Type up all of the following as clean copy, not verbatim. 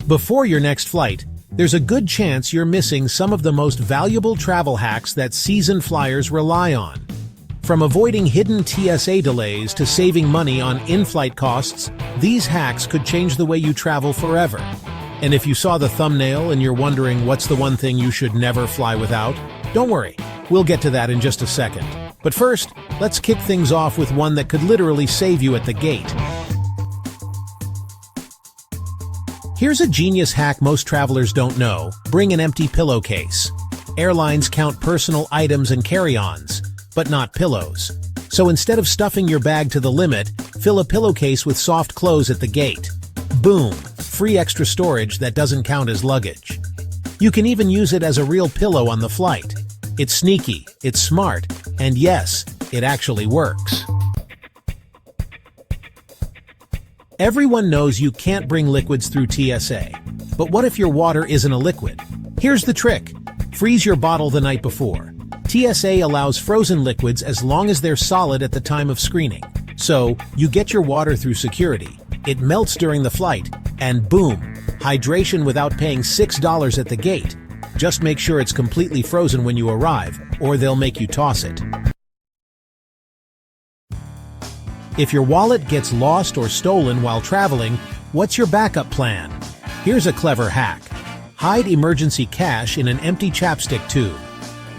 Before your next flight, there's a good chance you're missing some of the most valuable travel hacks that seasoned flyers rely on. From avoiding hidden TSA delays to saving money on in-flight costs, these hacks could change the way you travel forever. And if you saw the thumbnail and you're wondering what's the one thing you should never fly without, don't worry, we'll get to that in just a second. But first, let's kick things off with one that could literally save you at the gate. Here's a genius hack most travelers don't know: bring an empty pillowcase. Airlines count personal items and carry-ons, but not pillows. So instead of stuffing your bag to the limit, fill a pillowcase with soft clothes at the gate. Boom! Free extra storage that doesn't count as luggage. You can even use it as a real pillow on the flight. It's sneaky, it's smart, and yes, it actually works. Everyone knows you can't bring liquids through TSA. But what if your water isn't a liquid? Here's the trick. Freeze your bottle the night before. TSA allows frozen liquids as long as they're solid at the time of screening. So, you get your water through security. It melts during the flight, and boom! Hydration without paying $6 at the gate. Just make sure it's completely frozen when you arrive, or they'll make you toss it. If your wallet gets lost or stolen while traveling, what's your backup plan? Here's a clever hack. Hide emergency cash in an empty chapstick tube.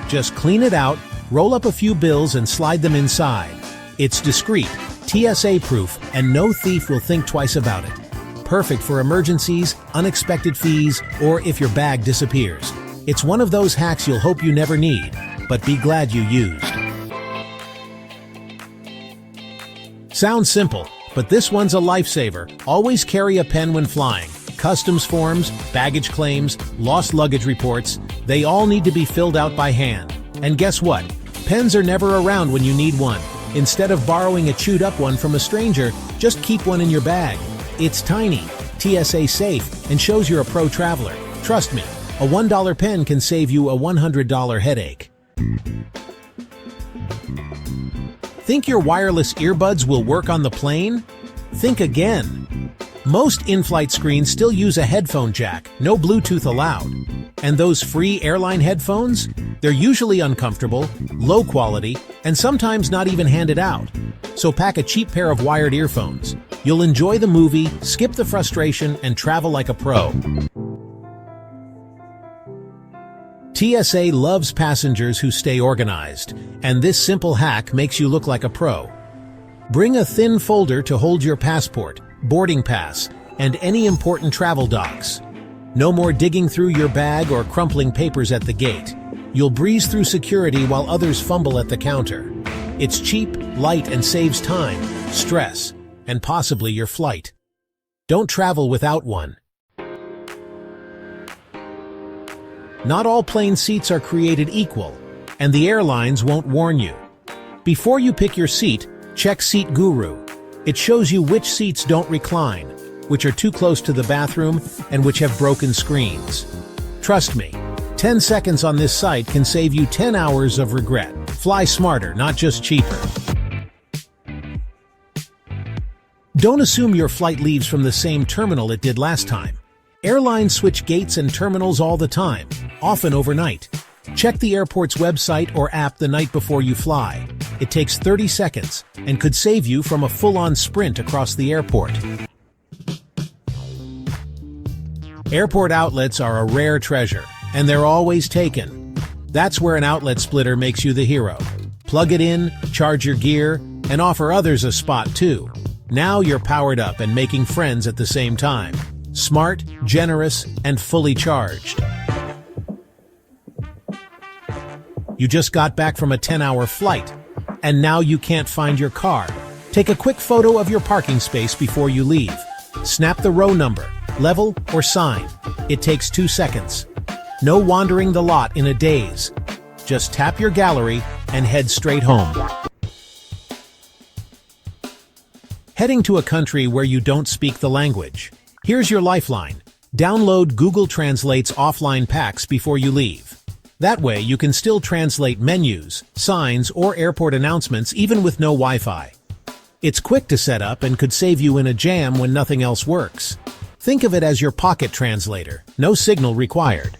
Just clean it out, roll up a few bills and slide them inside. It's discreet, TSA-proof, and no thief will think twice about it. Perfect for emergencies, unexpected fees, or if your bag disappears. It's one of those hacks you'll hope you never need, but be glad you used. Sounds simple, but this one's a lifesaver. Always carry a pen when flying. Customs forms, baggage claims, lost luggage reports, they all need to be filled out by hand. And guess what? Pens are never around when you need one. Instead of borrowing a chewed-up one from a stranger, just keep one in your bag. It's tiny, TSA safe, and shows you're a pro traveler. Trust me, a $1 pen can save you a $100 headache. Think your wireless earbuds will work on the plane? Think again. Most in-flight screens still use a headphone jack, no Bluetooth allowed. And those free airline headphones? They're usually uncomfortable, low quality, and sometimes not even handed out. So pack a cheap pair of wired earphones. You'll enjoy the movie, skip the frustration, and travel like a pro. TSA loves passengers who stay organized, and this simple hack makes you look like a pro. Bring a thin folder to hold your passport, boarding pass, and any important travel docs. No more digging through your bag or crumpling papers at the gate. You'll breeze through security while others fumble at the counter. It's cheap, light, and saves time, stress, and possibly your flight. Don't travel without one. Not all plane seats are created equal, and the airlines won't warn you. Before you pick your seat, check Seat Guru. It shows you which seats don't recline, which are too close to the bathroom, and which have broken screens. Trust me, 10 seconds on this site can save you 10 hours of regret. Fly smarter, not just cheaper. Don't assume your flight leaves from the same terminal it did last time. Airlines switch gates and terminals all the time, often overnight. Check the airport's website or app the night before you fly. It takes 30 seconds and could save you from a full-on sprint across the airport. Airport outlets are a rare treasure, and they're always taken. That's where an outlet splitter makes you the hero. Plug it in, charge your gear, and offer others a spot too. Now you're powered up and making friends at the same time. Smart, generous, and fully charged. You just got back from a 10-hour flight, and now you can't find your car. Take a quick photo of your parking space before you leave. Snap the row number, level, or sign. It takes 2 seconds. No wandering the lot in a daze. Just tap your gallery and head straight home. Heading to a country where you don't speak the language. Here's your lifeline. Download Google Translate's offline packs before you leave. That way you can still translate menus, signs, or airport announcements even with no Wi-Fi. It's quick to set up and could save you in a jam when nothing else works. Think of it as your pocket translator, no signal required.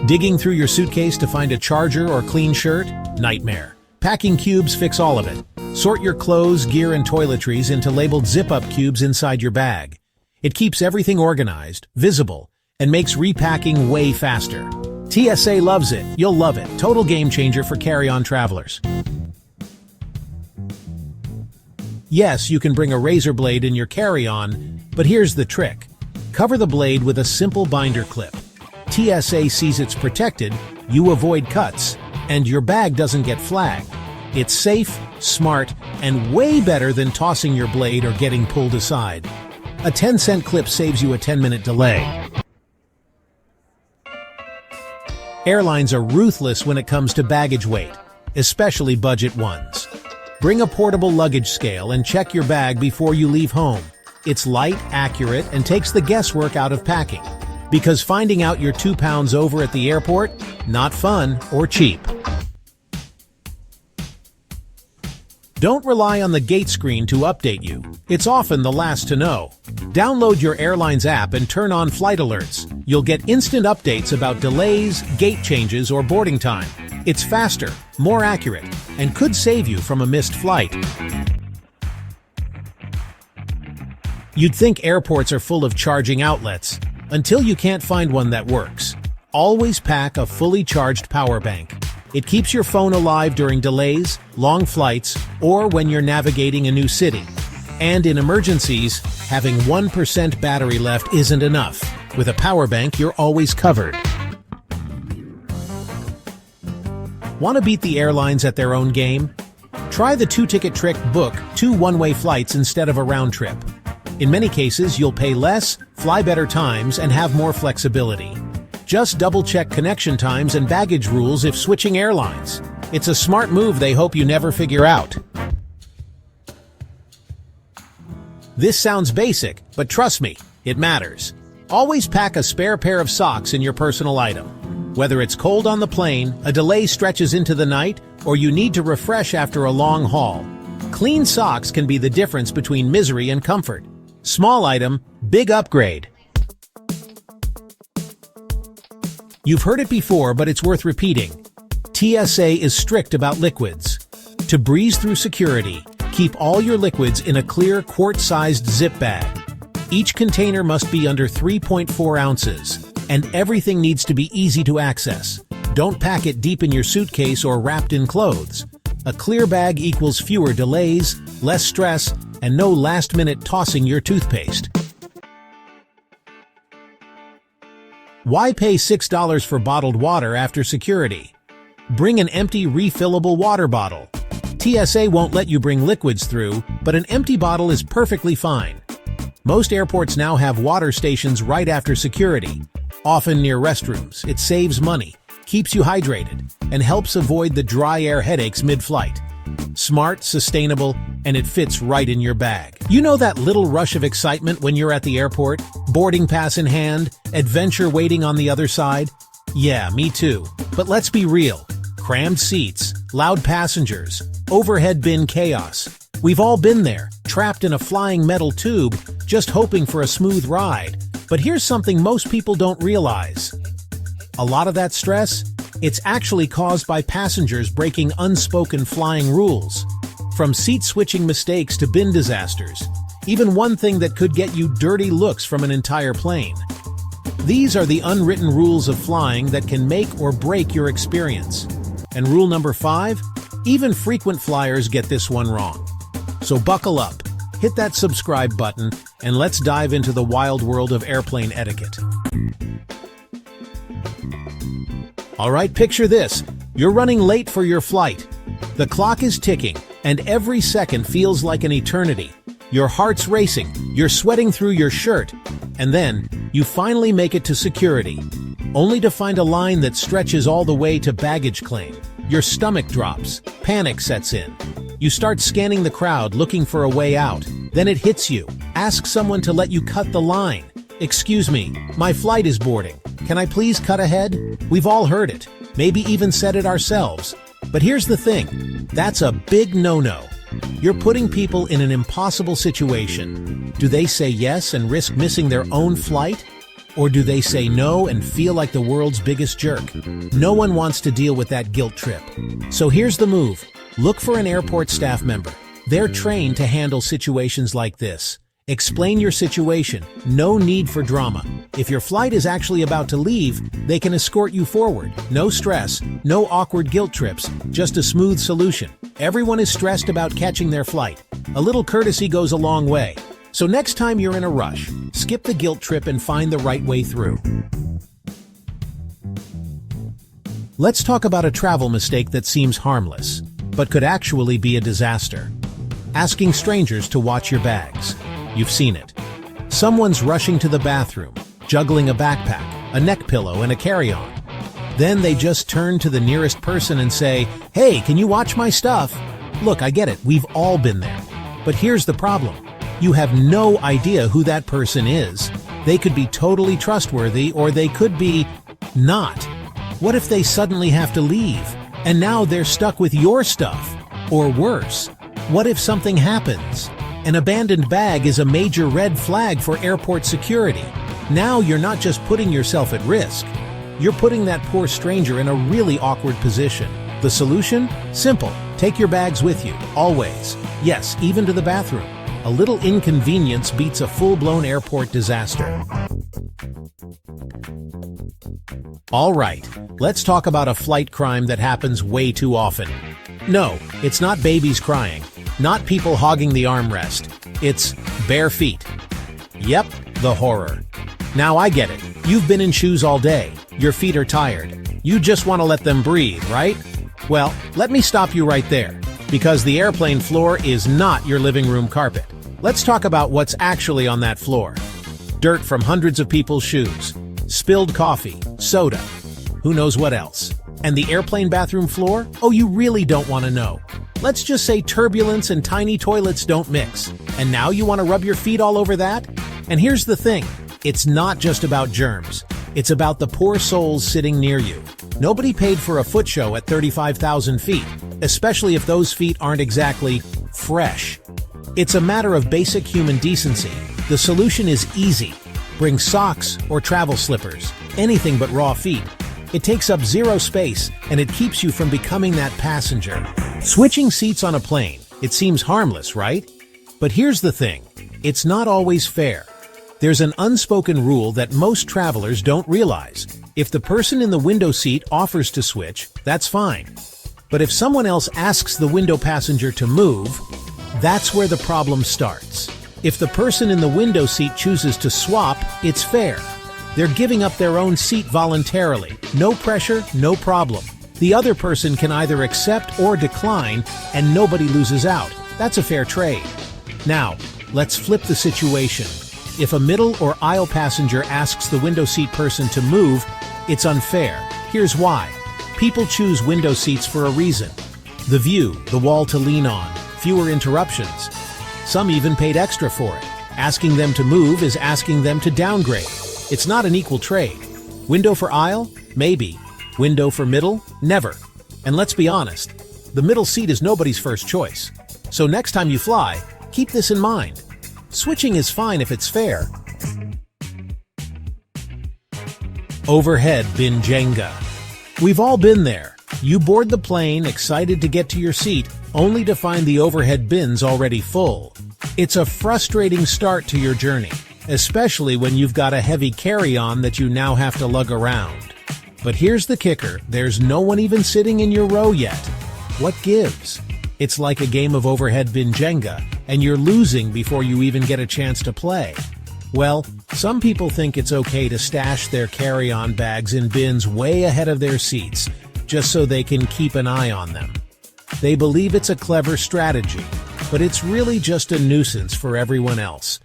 Digging through your suitcase to find a charger or clean shirt? Nightmare. Packing cubes fix all of it. Sort your clothes, gear, and toiletries into labeled zip-up cubes inside your bag. It keeps everything organized, visible, and makes repacking way faster. TSA loves it. You'll love it. Total game changer for carry-on travelers. Yes, you can bring a razor blade in your carry-on, but here's the trick. Cover the blade with a simple binder clip. TSA sees it's protected, you avoid cuts, and your bag doesn't get flagged. It's safe, smart, and way better than tossing your blade or getting pulled aside. A 10-cent clip saves you a 10-minute delay. Airlines are ruthless when it comes to baggage weight, especially budget ones. Bring a portable luggage scale and check your bag before you leave home. It's light, accurate, and takes the guesswork out of packing. Because finding out you're 2 pounds over at the airport, not fun or cheap. Don't rely on the gate screen to update you. It's often the last to know. Download your airline's app and turn on flight alerts. You'll get instant updates about delays, gate changes, or boarding time. It's faster, more accurate, and could save you from a missed flight. You'd think airports are full of charging outlets, until you can't find one that works. Always pack a fully charged power bank. It keeps your phone alive during delays, long flights, or when you're navigating a new city. And in emergencies, having 1% battery left isn't enough. With a power bank, you're always covered. Want to beat the airlines at their own game? Try the 2-ticket trick. Book 2 one-way flights instead of a round trip. In many cases, you'll pay less, fly better times, and have more flexibility. Just double-check connection times and baggage rules if switching airlines. It's a smart move they hope you never figure out. This sounds basic, but trust me, it matters. Always pack a spare pair of socks in your personal item. Whether it's cold on the plane, a delay stretches into the night, or you need to refresh after a long haul, clean socks can be the difference between misery and comfort. Small item, big upgrade. You've heard it before, but it's worth repeating. TSA is strict about liquids. To breeze through security, keep all your liquids in a clear quart-sized zip bag. Each container must be under 3.4 ounces, and everything needs to be easy to access. Don't pack it deep in your suitcase or wrapped in clothes. A clear bag equals fewer delays, less stress, and no last-minute tossing your toothpaste. Why pay $6 for bottled water after security? Bring an empty refillable water bottle. TSA won't let you bring liquids through, but an empty bottle is perfectly fine. Most airports now have water stations right after security, often near restrooms. It saves money, keeps you hydrated, and helps avoid the dry air headaches mid-flight. Smart, sustainable, and it fits right in your bag. You know that little rush of excitement when you're at the airport? Boarding pass in hand, adventure waiting on the other side? Yeah, me too. But let's be real. Crammed seats, loud passengers, overhead bin chaos. We've all been there, trapped in a flying metal tube, just hoping for a smooth ride. But here's something most people don't realize. A lot of that stress? It's actually caused by passengers breaking unspoken flying rules. From seat-switching mistakes to bin disasters, even one thing that could get you dirty looks from an entire plane. These are the unwritten rules of flying that can make or break your experience. And rule number 5? Even frequent flyers get this one wrong. So buckle up, hit that subscribe button, and let's dive into the wild world of airplane etiquette. Alright, picture this. You're running late for your flight. The clock is ticking, and every second feels like an eternity. Your heart's racing, you're sweating through your shirt, and then you finally make it to security, only to find a line that stretches all the way to baggage claim. Your stomach drops, panic sets in. You start scanning the crowd looking for a way out. Then it hits you. Ask someone to let you cut the line. Excuse me, my flight is boarding. Can I please cut ahead? We've all heard it, maybe even said it ourselves. But here's the thing, that's a big no-no. You're putting people in an impossible situation. Do they say yes and risk missing their own flight? Or do they say no and feel like the world's biggest jerk? No one wants to deal with that guilt trip. So here's the move. Look for an airport staff member. They're trained to handle situations like this. Explain your situation. No need for drama. If your flight is actually about to leave, they can escort you forward. No stress, no awkward guilt trips, just a smooth solution. Everyone is stressed about catching their flight. A little courtesy goes a long way. So next time you're in a rush, skip the guilt trip and find the right way through. Let's talk about a travel mistake that seems harmless, but could actually be a disaster. Asking strangers to watch your bags. You've seen it. Someone's rushing to the bathroom, juggling a backpack, a neck pillow, and a carry-on. Then they just turn to the nearest person and say, "Hey, can you watch my stuff?" Look, I get it, we've all been there. But here's the problem. You have no idea who that person is. They could be totally trustworthy, or they could be not. What if they suddenly have to leave, and now they're stuck with your stuff? Or worse, what if something happens? An abandoned bag is a major red flag for airport security. Now you're not just putting yourself at risk, you're putting that poor stranger in a really awkward position. The solution? Simple. Take your bags with you, always. Yes, even to the bathroom. A little inconvenience beats a full-blown airport disaster. All right, let's talk about a flight crime that happens way too often. No, it's not babies crying, not people hogging the armrest. It's bare feet. Yep, the horror. Now I get it. You've been in shoes all day. Your feet are tired. You just want to let them breathe, right? Well, let me stop you right there, because the airplane floor is not your living room carpet. Let's talk about what's actually on that floor. Dirt from hundreds of people's shoes, spilled coffee, soda, who knows what else. And the airplane bathroom floor? Oh, you really don't want to know. Let's just say turbulence and tiny toilets don't mix. And now you want to rub your feet all over that? And here's the thing. It's not just about germs. It's about the poor souls sitting near you. Nobody paid for a foot show at 35,000 feet, especially if those feet aren't exactly fresh. It's a matter of basic human decency. The solution is easy. Bring socks or travel slippers, anything but raw feet. It takes up zero space, and it keeps you from becoming that passenger. Switching seats on a plane. It seems harmless, right? But here's the thing. It's not always fair. There's an unspoken rule that most travelers don't realize. If the person in the window seat offers to switch, that's fine. But if someone else asks the window passenger to move, that's where the problem starts. If the person in the window seat chooses to swap, it's fair. They're giving up their own seat voluntarily. No pressure, no problem. The other person can either accept or decline, and nobody loses out. That's a fair trade. Now, let's flip the situation. If a middle or aisle passenger asks the window seat person to move, it's unfair. Here's why. People choose window seats for a reason. The view, the wall to lean on, fewer interruptions. Some even paid extra for it. Asking them to move is asking them to downgrade. It's not an equal trade. Window for aisle? Maybe. Window for middle? Never. And let's be honest, the middle seat is nobody's first choice. So next time you fly, keep this in mind. Switching is fine if it's fair. Overhead bin Jenga. We've all been there. You board the plane, excited to get to your seat, only to find the overhead bins already full. It's a frustrating start to your journey, especially when you've got a heavy carry-on that you now have to lug around. But here's the kicker, there's no one even sitting in your row yet. What gives? It's like a game of overhead bin Jenga, and you're losing before you even get a chance to play. Well, some people think it's okay to stash their carry-on bags in bins way ahead of their seats, just so they can keep an eye on them. They believe it's a clever strategy, but it's really just a nuisance for everyone else.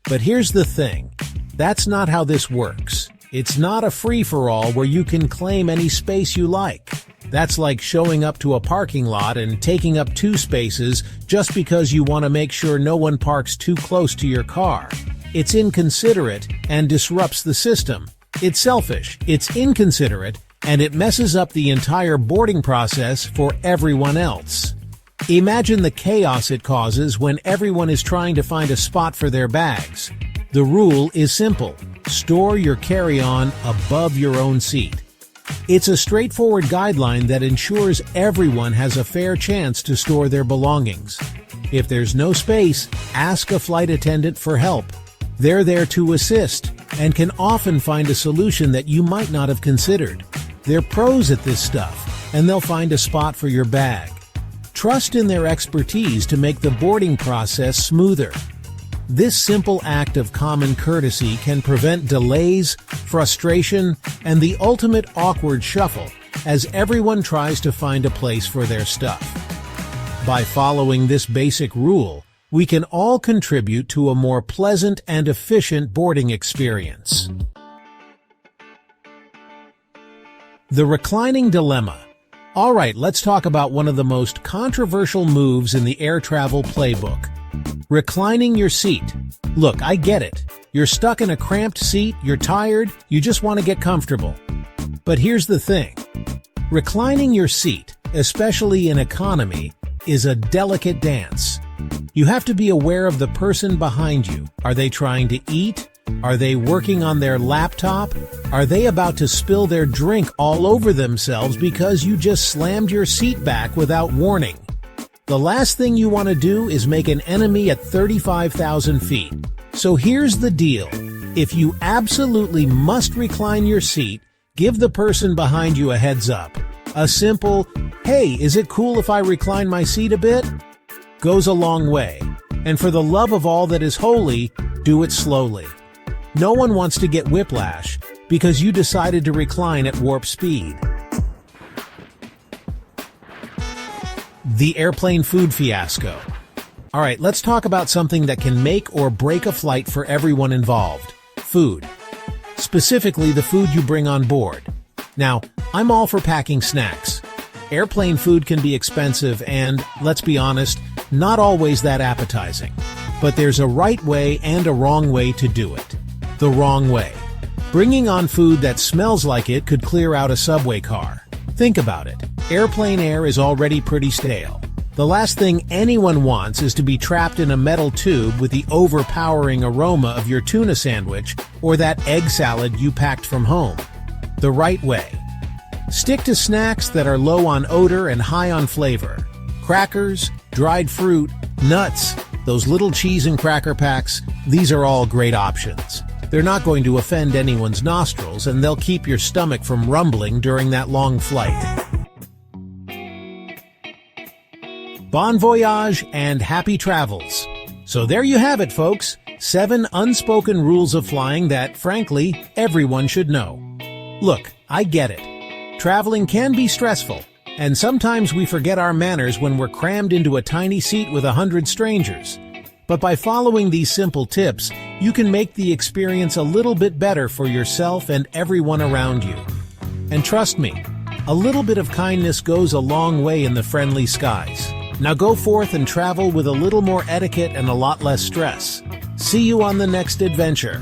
But here's the thing, that's not how this works. It's not a free-for-all where you can claim any space you like. That's like showing up to a parking lot and taking up 2 spaces just because you want to make sure no one parks too close to your car. It's inconsiderate and disrupts the system. It's selfish, it's inconsiderate, and it messes up the entire boarding process for everyone else. Imagine the chaos it causes when everyone is trying to find a spot for their bags. The rule is simple. Store your carry-on above your own seat. It's a straightforward guideline that ensures everyone has a fair chance to store their belongings. If there's no space, ask a flight attendant for help. They're there to assist and can often find a solution that you might not have considered. They're pros at this stuff, and they'll find a spot for your bag. Trust in their expertise to make the boarding process smoother. This simple act of common courtesy can prevent delays, frustration, and the ultimate awkward shuffle as everyone tries to find a place for their stuff. By following this basic rule, we can all contribute to a more pleasant and efficient boarding experience. The reclining dilemma. All right, let's talk about one of the most controversial moves in the air travel playbook. Reclining your seat. Look, I get it. You're stuck in a cramped seat, you're tired, you just want to get comfortable. But here's the thing. Reclining your seat, especially in economy, is a delicate dance. You have to be aware of the person behind you. Are they trying to eat? Are they working on their laptop? Are they about to spill their drink all over themselves because you just slammed your seat back without warning? The last thing you want to do is make an enemy at 35,000 feet. So here's the deal. If you absolutely must recline your seat, give the person behind you a heads up. A simple, "Hey, is it cool if I recline my seat a bit?" goes a long way. And for the love of all that is holy, do it slowly. No one wants to get whiplash because you decided to recline at warp speed. The airplane food fiasco. All right, let's talk about something that can make or break a flight for everyone involved. Food. Specifically, the food you bring on board. Now, I'm all for packing snacks. Airplane food can be expensive and, let's be honest, not always that appetizing. But there's a right way and a wrong way to do it. The wrong way. Bringing on food that smells like it could clear out a subway car. Think about it. Airplane air is already pretty stale. The last thing anyone wants is to be trapped in a metal tube with the overpowering aroma of your tuna sandwich or that egg salad you packed from home. The right way. Stick to snacks that are low on odor and high on flavor. Crackers, dried fruit, nuts, those little cheese and cracker packs, these are all great options. They're not going to offend anyone's nostrils, and they'll keep your stomach from rumbling during that long flight. Bon voyage and happy travels. So there you have it, folks. 7 unspoken rules of flying that, frankly, everyone should know. Look, I get it. Traveling can be stressful, and sometimes we forget our manners when we're crammed into a tiny seat with 100 strangers. But by following these simple tips, you can make the experience a little bit better for yourself and everyone around you. And trust me, a little bit of kindness goes a long way in the friendly skies. Now go forth and travel with a little more etiquette and a lot less stress. See you on the next adventure.